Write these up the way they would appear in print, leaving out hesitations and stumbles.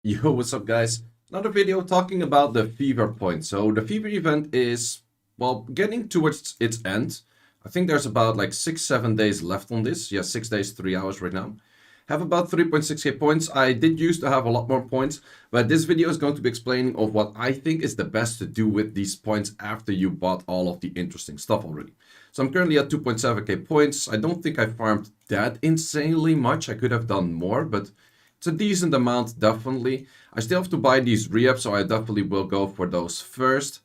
Yo, what's up, guys? Another video talking about the fever point. So the fever event is, well, getting towards its end. I think there's about like 6-7 days left on this. Yeah, 6 days, 3 hours right now. Have about 3.6k points. I did used to have a lot more points, but this video is going to be explaining of what I think is the best to do with these points after you bought all of the interesting stuff already. So I'm currently at 2.7k points. I don't think I farmed that insanely much. I could have done more, but it's a decent amount, definitely. I still have to buy these re-ups, so I definitely will go for those first.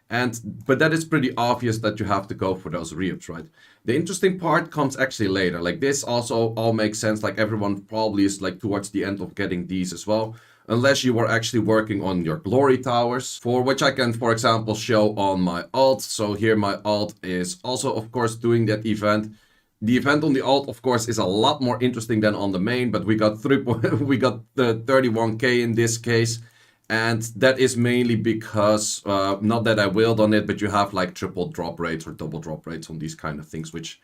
But that is pretty obvious that you have to go for those re-ups, right? The interesting part comes actually later. Like this also all makes sense. Like everyone probably is like towards the end of getting these as well. Unless you were actually working on your glory towers, for which I can, for example, show on my alt. So here my alt is also, of course, doing that event. The event on the alt, of course, is a lot more interesting than on the main, but we got we got the 31k in this case, and that is mainly because not that I willed on it, but you have like triple drop rates or double drop rates on these kind of things, which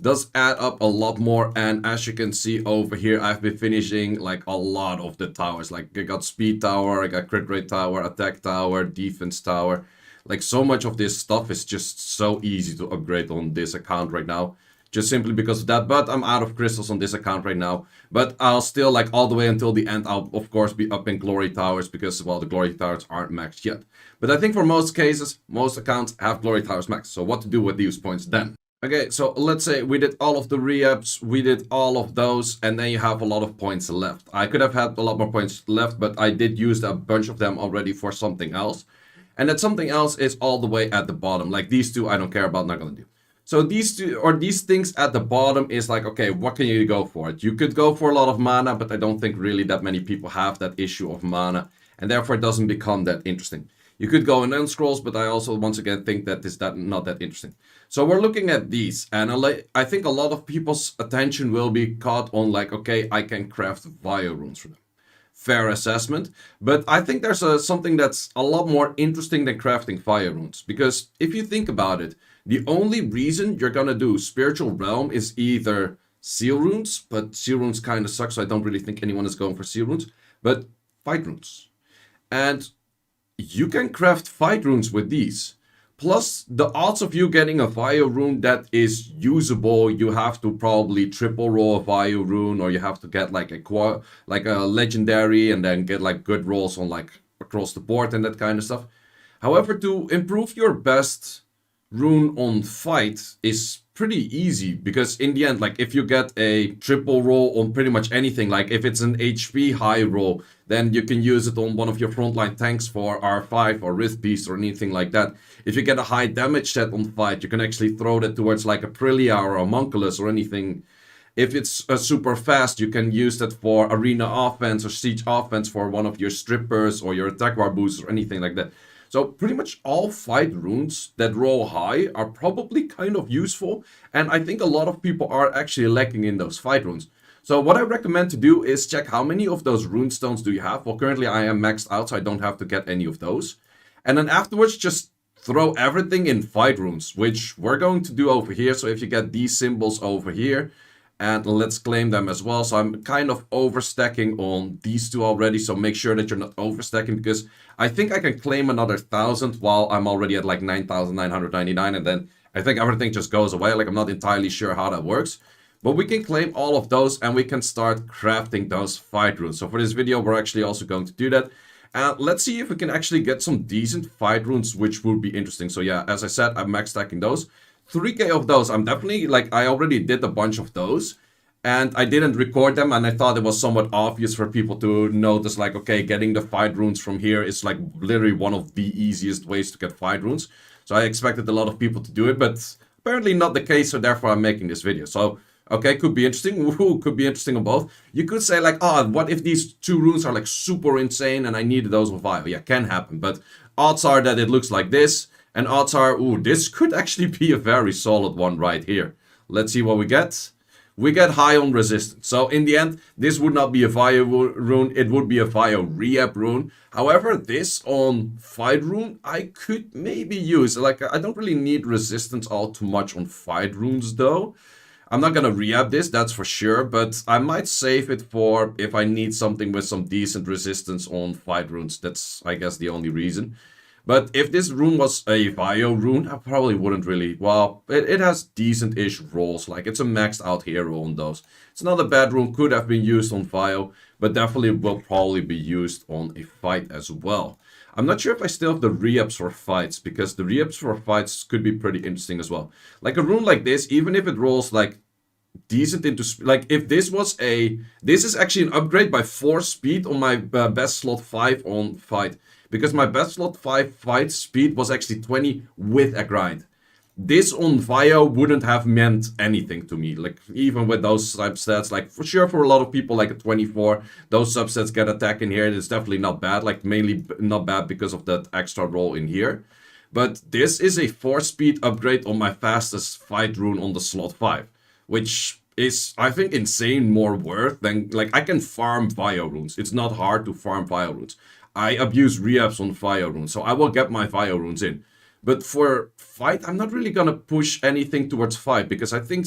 does add up a lot more. And as you can see over here, I've been finishing like a lot of the towers. Like I got speed tower, I got crit rate tower, attack tower, defense tower. Like so much of this stuff is just so easy to upgrade on this account right now, just simply because of that. But I'm out of crystals on this account right now, but I'll still, like, all the way until the end, I'll of course be up in glory towers because, well, the glory towers aren't maxed yet. But I think for most cases, most accounts have glory towers maxed. So what to do with these points then? Okay, so let's say we did all of the re-ups, we did all of those, and then you have a lot of points left. I could have had a lot more points left, but I did use a bunch of them already for something else. And that something else is all the way at the bottom. Like these two, I don't care about, not gonna do. So these two, or these things at the bottom, is like, okay, what can you go for it? You could go for a lot of mana, but I don't think really that many people have that issue of mana, and therefore it doesn't become that interesting. You could go in end scrolls, but I also once again think that is not that interesting. So we're looking at these, and I think a lot of people's attention will be caught on like, okay, I can craft Vio runes for them. Fair assessment, but I think there's something that's a lot more interesting than crafting fire runes, because if you think about it, the only reason you're gonna do spiritual realm is either seal runes, but seal runes kind of suck, so I don't really think anyone is going for seal runes, but fight runes. And you can craft fight runes with these. Plus, the odds of you getting a Vio rune that is usable, you have to probably triple roll a Vio rune, or you have to get like a legendary, and then get like good rolls on like across the board and that kind of stuff. However, to improve your best rune on fight is pretty easy, because in the end, like if you get a triple roll on pretty much anything, like if it's an HP high roll, then you can use it on one of your frontline tanks for R5 or Rift Beast or anything like that. If you get a high damage set on fight, you can actually throw that towards like a Prilia or a Monculus or anything. If it's super fast, you can use that for arena offense or siege offense for one of your strippers or your attack bar boosts or anything like that. So pretty much all fight runes that roll high are probably kind of useful, and I think a lot of people are actually lacking in those fight runes. So what I recommend to do is check how many of those rune stones do you have. Well, currently I am maxed out, so I don't have to get any of those. And then afterwards, just throw everything in fight runes, which we're going to do over here. So if you get these symbols over here, and let's claim them as well. So I'm kind of overstacking on these two already, so make sure that you're not overstacking, because I think I can claim another 1,000 while I'm already at like 9,999, and then I think everything just goes away. Like I'm not entirely sure how that works, but we can claim all of those and we can start crafting those fight runes. So for this video, we're actually also going to do that. And let's see if we can actually get some decent fight runes, which would be interesting. So yeah, as I said, I'm max stacking those. 3k of those, I'm definitely, like, I already did a bunch of those, and I didn't record them, and I thought it was somewhat obvious for people to notice, like, okay, getting the fight runes from here is like literally one of the easiest ways to get fight runes. So I expected a lot of people to do it, but apparently not the case, so therefore I'm making this video. So, okay, could be interesting. Ooh, could be interesting on both. You could say like, oh, what if these two runes are like super insane and I needed those on Vio? Yeah, can happen, but odds are that it looks like this. And odds are, ooh, this could actually be a very solid one right here. Let's see what we get. We get high on resistance. So in the end, this would not be a Vio rune, it would be a Vio re-up rune. However, this on fight rune, I could maybe use. Like, I don't really need resistance all too much on fight runes though. I'm not gonna re-up this, that's for sure, but I might save it for if I need something with some decent resistance on fight runes. That's, I guess, the only reason. But if this rune was a Vio rune, I probably wouldn't really. Well, it has decent-ish rolls. Like, it's a maxed out hero on those. It's not a bad rune, could have been used on Vio, but definitely will probably be used on a fight as well. I'm not sure if I still have the re-ups for fights, because the re-ups for fights could be pretty interesting as well. Like a rune like this, even if it rolls like decent into like if this was a this is actually an upgrade by 4 speed on my best slot 5 on fight, because my best slot 5 fight speed was actually 20 with a grind. This on Vio wouldn't have meant anything to me, like even with those substats. Like for sure for a lot of people, like a 24, those subsets get attack in here, it's definitely not bad, like mainly not bad because of that extra roll in here. But this is a 4 speed upgrade on my fastest fight rune on the slot 5, which is, I think, insane more worth than, like, I can farm Vio runes. It's not hard to farm Vio runes. I abuse re-ups on Vio runes, so I will get my Vio runes in. But for fight, I'm not really gonna push anything towards fight, because I think,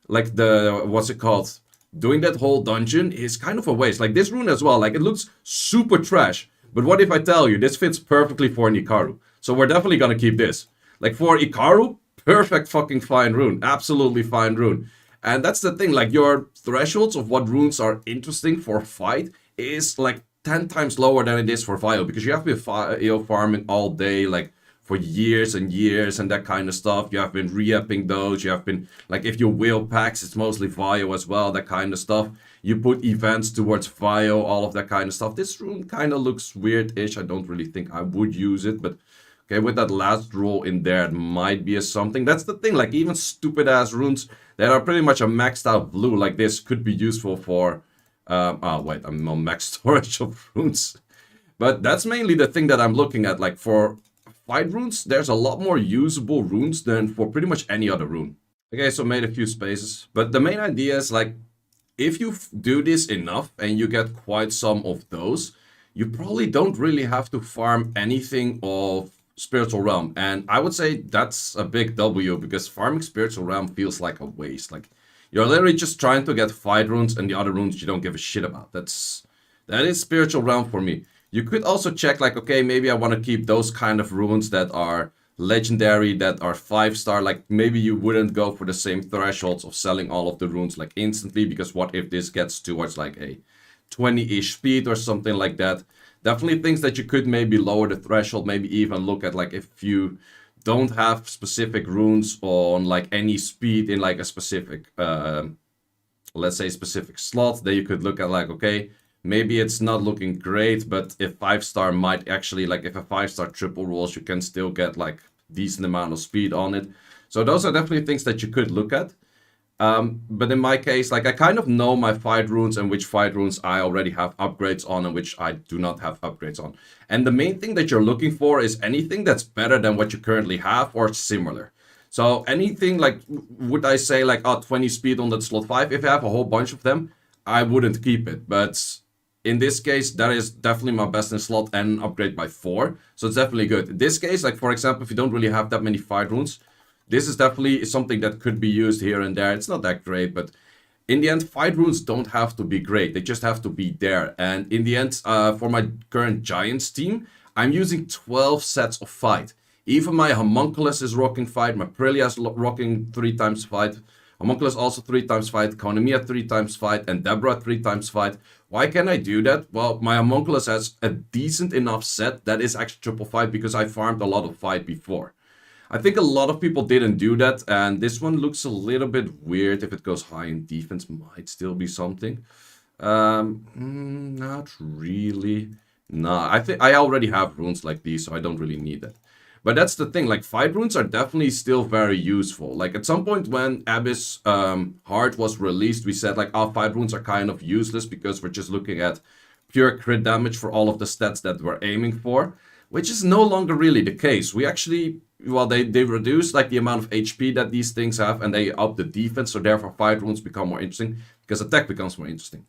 like the, what's it called? Doing that whole dungeon is kind of a waste. Like this rune as well, like it looks super trash. But what if I tell you, this fits perfectly for an Ikaru. So we're definitely gonna keep this. Like for Ikaru, perfect fucking fine rune. Absolutely fine rune. And that's the thing, like your thresholds of what runes are interesting for fight is like 10 times lower than it is for Vio, because you have been farming all day, like for years and years and that kind of stuff. You have been re-upping those. You have been, like, if you wheel packs, it's mostly Vio as well, that kind of stuff. You put events towards Vio, all of that kind of stuff. This rune kind of looks weird-ish. I don't really think I would use it, but okay, with that last roll in there, it might be a something. That's the thing, like even stupid-ass runes that are pretty much a maxed out blue like this could be useful for... oh, wait, I'm on max storage of runes. But that's mainly the thing that I'm looking at. Like for fight runes, there's a lot more usable runes than for pretty much any other rune. Okay, so made a few spaces. But the main idea is like, if you do this enough and you get quite some of those, you probably don't really have to farm anything of Spiritual Realm. And I would say that's a big W, because farming Spiritual Realm feels like a waste. Like, you're literally just trying to get fight runes, and the other runes you don't give a shit about. That is Spiritual Realm for me. You could also check like, okay, maybe I want to keep those kind of runes that are legendary, that are 5-star. Like maybe you wouldn't go for the same thresholds of selling all of the runes like instantly, because what if this gets towards like a 20-ish speed or something like that. Definitely things that you could maybe lower the threshold, maybe even look at like if you don't have specific runes on like any speed in like a specific, let's say specific slot, then you could look at like, okay, maybe it's not looking great, but if 5-star might actually, like if a 5-star triple rolls, you can still get like decent amount of speed on it. So those are definitely things that you could look at. But in my case, like I kind of know my fight runes and which fight runes I already have upgrades on and which I do not have upgrades on. And the main thing that you're looking for is anything that's better than what you currently have or similar. So anything like, would I say like, oh, 20 speed on that slot 5, if I have a whole bunch of them, I wouldn't keep it. But in this case, that is definitely my best in slot and upgrade by 4. So it's definitely good. In this case, like for example, if you don't really have that many fight runes, this is definitely something that could be used here and there. It's not that great, but in the end, fight runes don't have to be great. They just have to be there. And in the end, for my current Giants team, I'm using 12 sets of fight. Even my Homunculus is rocking fight. My Prelia is rocking 3 times fight. Homunculus also 3 times fight. Koinonia 3 times fight. And Deborah 3 times fight. Why can I do that? Well, my Homunculus has a decent enough set that is actually triple fight because I farmed a lot of fight before. I think a lot of people didn't do that, and this one looks a little bit weird. If it goes high in defense, might still be something. Not really. Nah, I think I already have runes like these, so I don't really need that. But that's the thing, like fight runes are definitely still very useful. Like at some point when Abyss Heart was released, we said like, oh, fight runes are kind of useless because we're just looking at pure crit damage for all of the stats that we're aiming for, which is no longer really the case. We actually... Well, they reduce like the amount of HP that these things have, and they up the defense, so therefore fight runes become more interesting, because attack becomes more interesting.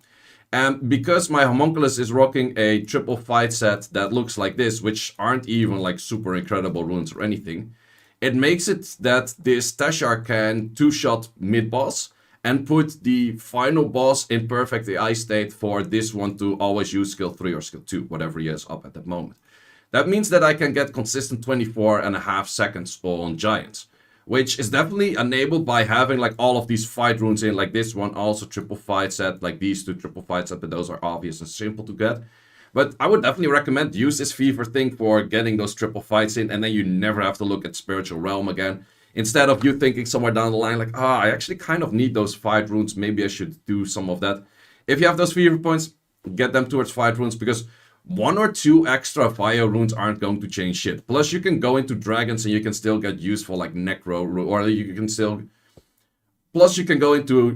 And because my Homunculus is rocking a triple fight set that looks like this, which aren't even like super incredible runes or anything, it makes it that this Teshar can two-shot mid-boss and put the final boss in perfect AI state for this one to always use skill 3 or skill 2, whatever he has up at that moment. That means that I can get consistent 24.5 seconds on giants, which is definitely enabled by having like all of these fight runes in, like this one also triple fight set, like these two triple fight set, but those are obvious and simple to get. But I would definitely recommend use this fever thing for getting those triple fights in, and then you never have to look at Spiritual Realm again. Instead of you thinking somewhere down the line, like, I actually kind of need those fight runes, maybe I should do some of that. If you have those fever points, get them towards fight runes, because 1 or 2 extra fire runes aren't going to change shit. Plus, you can go into dragons and you can still get useful like necro, or you can still. Plus, you can go into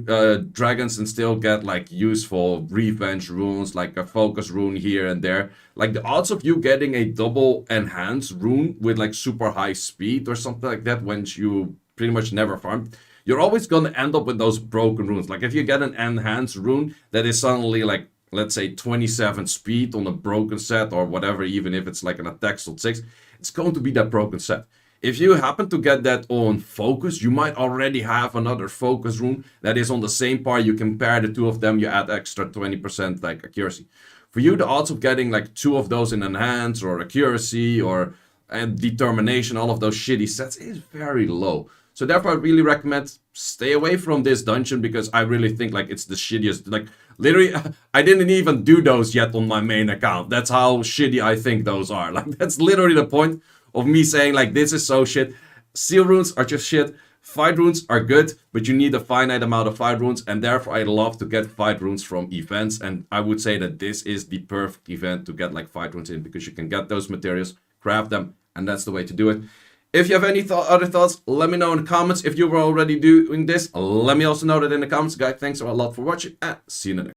dragons and still get like useful revenge runes, like a focus rune here and there. Like the odds of you getting a double enhanced rune with like super high speed or something like that, when you pretty much never farm, you're always gonna end up with those broken runes. Like if you get an enhanced rune that is suddenly like, let's say 27 speed on a broken set or whatever, even if it's like an attack slot 6, it's going to be that broken set. If you happen to get that on focus, you might already have another focus rune that is on the same par. You compare the two of them, you add extra 20% like accuracy. For you, the odds of getting like 2 of those in enhance or accuracy or and determination, all of those shitty sets, is very low. So therefore, I really recommend stay away from this dungeon, because I really think like it's the shittiest. Like literally, I didn't even do those yet on my main account. That's how shitty I think those are. Like that's literally the point of me saying like this is so shit. Seal runes are just shit. Fight runes are good, but you need a finite amount of fight runes, and therefore I love to get fight runes from events, and I would say that this is the perfect event to get like fight runes in, because you can get those materials, craft them, and that's the way to do it. If you have any other thoughts, let me know in the comments. If you were already doing this, let me also know that in the comments. Guys, thanks a lot for watching, and see you in the next.